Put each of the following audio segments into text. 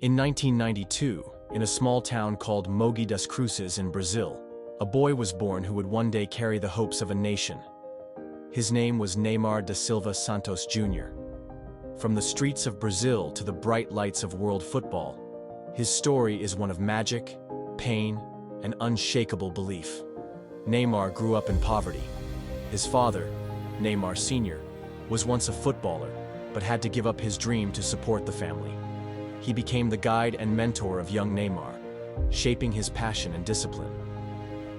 In 1992, in a small town called Mogi das Cruzes in Brazil, a boy was born who would one day carry the hopes of a nation. His name was Neymar da Silva Santos Jr. From the streets of Brazil to the bright lights of world football, his story is one of magic, pain, and unshakable belief. Neymar grew up in poverty. His father, Neymar Sr., was once a footballer, but had to give up his dream to support the family. He became the guide and mentor of young Neymar, shaping his passion and discipline.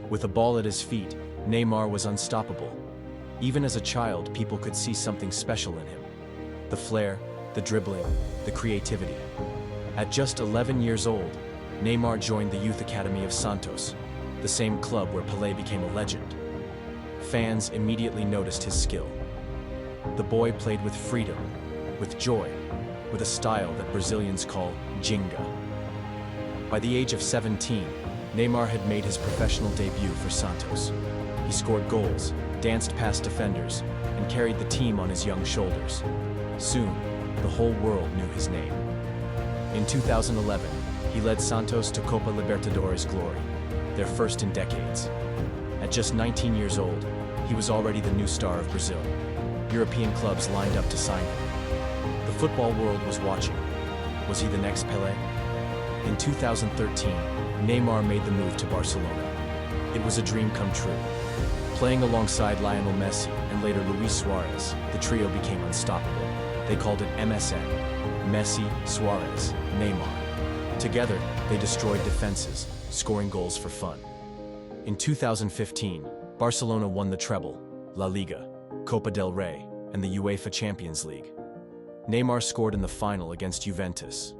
With a ball at his feet, Neymar was unstoppable. Even as a child, people could see something special in him. The flair, the dribbling, the creativity. At just 11 years old, Neymar joined the youth academy of Santos, the same club where Pelé became a legend. Fans immediately noticed his skill. The boy played with freedom, with joy, with a style that Brazilians call ginga. By the age of 17, Neymar had made his professional debut for Santos. He scored goals, danced past defenders, and carried the team on his young shoulders. Soon, the whole world knew his name. In 2011, he led Santos to Copa Libertadores glory, their first in decades. At just 19 years old, he was already the new star of Brazil. European clubs lined up to sign him. The football world was watching. Was he the next Pelé? In 2013, Neymar made the move to Barcelona. It was a dream come true. Playing alongside Lionel Messi and later Luis Suarez, the trio became unstoppable. They called it MSN, Messi, Suarez, Neymar. Together, they destroyed defenses, scoring goals for fun. In 2015, Barcelona won the treble, La Liga, Copa del Rey, and the UEFA Champions League. Neymar scored in the final against Juventus.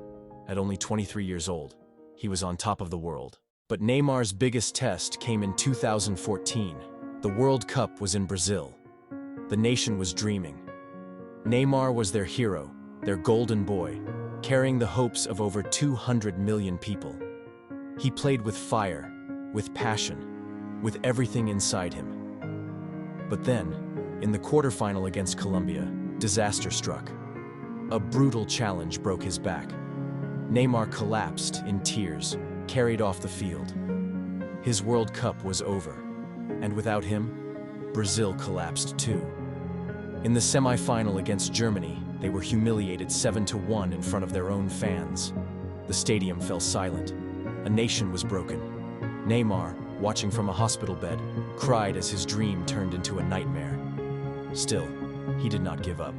At only 23 years old, he was on top of the world. But Neymar's biggest test came in 2014. The World Cup was in Brazil. The nation was dreaming. Neymar was their hero, their golden boy, carrying the hopes of over 200 million people. He played with fire, with passion, with everything inside him. But then, in the quarterfinal against Colombia, disaster struck. A brutal challenge broke his back. Neymar collapsed in tears, carried off the field. His World Cup was over, and without him, Brazil collapsed too. In the semi-final against Germany, they were humiliated 7-1 in front of their own fans. The stadium fell silent. A nation was broken. Neymar, watching from a hospital bed, cried as his dream turned into a nightmare. Still, he did not give up.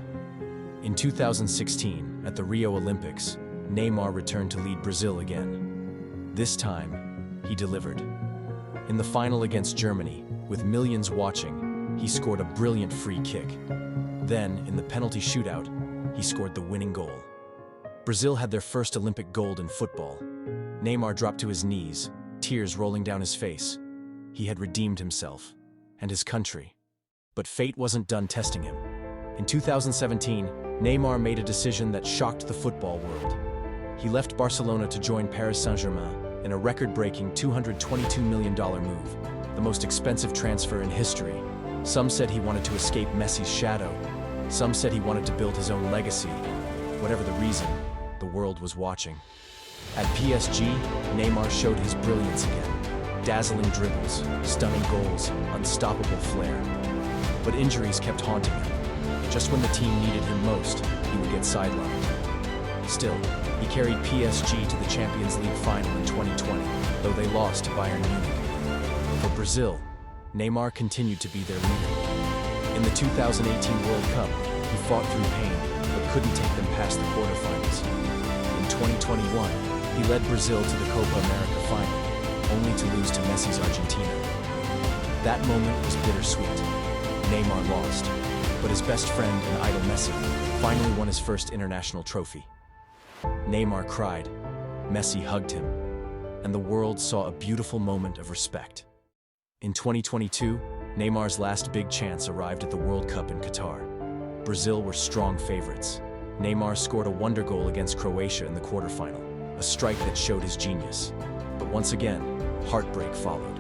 In 2016, at the Rio Olympics, Neymar returned to lead Brazil again. This time, he delivered. In the final against Germany, with millions watching, he scored a brilliant free kick. Then, in the penalty shootout, he scored the winning goal. Brazil had their first Olympic gold in football. Neymar dropped to his knees, tears rolling down his face. He had redeemed himself, and his country. But fate wasn't done testing him. In 2017, Neymar made a decision that shocked the football world. He left Barcelona to join Paris Saint-Germain in a record-breaking $222 million move, the most expensive transfer in history. Some said he wanted to escape Messi's shadow. Some said he wanted to build his own legacy. Whatever the reason, the world was watching. At PSG, Neymar showed his brilliance again. Dazzling dribbles, stunning goals, unstoppable flair. But injuries kept haunting him. Just when the team needed him most, he would get sidelined. Still, he carried PSG to the Champions League final in 2020, though they lost to Bayern Munich. For Brazil, Neymar continued to be their leader. In the 2018 World Cup, he fought through pain, but couldn't take them past the quarterfinals. In 2021, he led Brazil to the Copa America final, only to lose to Messi's Argentina. That moment was bittersweet. Neymar lost, but his best friend and idol Messi finally won his first international trophy. Neymar cried, Messi hugged him, and the world saw a beautiful moment of respect. In 2022, Neymar's last big chance arrived at the World Cup in Qatar. Brazil were strong favorites. Neymar scored a wonder goal against Croatia in the quarterfinal, a strike that showed his genius. But once again, heartbreak followed.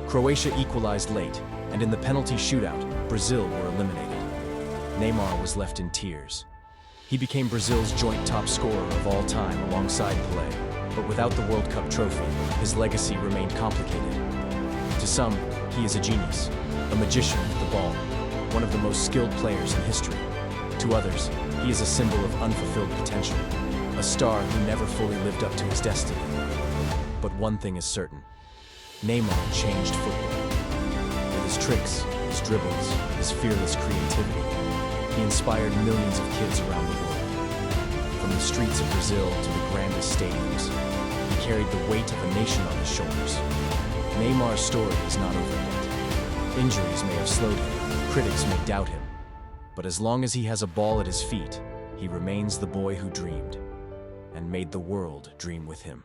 Croatia equalized late, and in the penalty shootout, Brazil were eliminated. Neymar was left in tears. He became Brazil's joint top scorer of all time alongside Pelé. But without the World Cup trophy, his legacy remained complicated. To some, he is a genius, a magician with the ball, one of the most skilled players in history. To others, he is a symbol of unfulfilled potential, a star who never fully lived up to his destiny. But one thing is certain: Neymar changed football. With his tricks, his dribbles, his fearless creativity, he inspired millions of kids around the world. From the streets of Brazil to the grandest stadiums, he carried the weight of a nation on his shoulders. Neymar's story is not over yet. Injuries may have slowed him, critics may doubt him, but as long as he has a ball at his feet, he remains the boy who dreamed and made the world dream with him.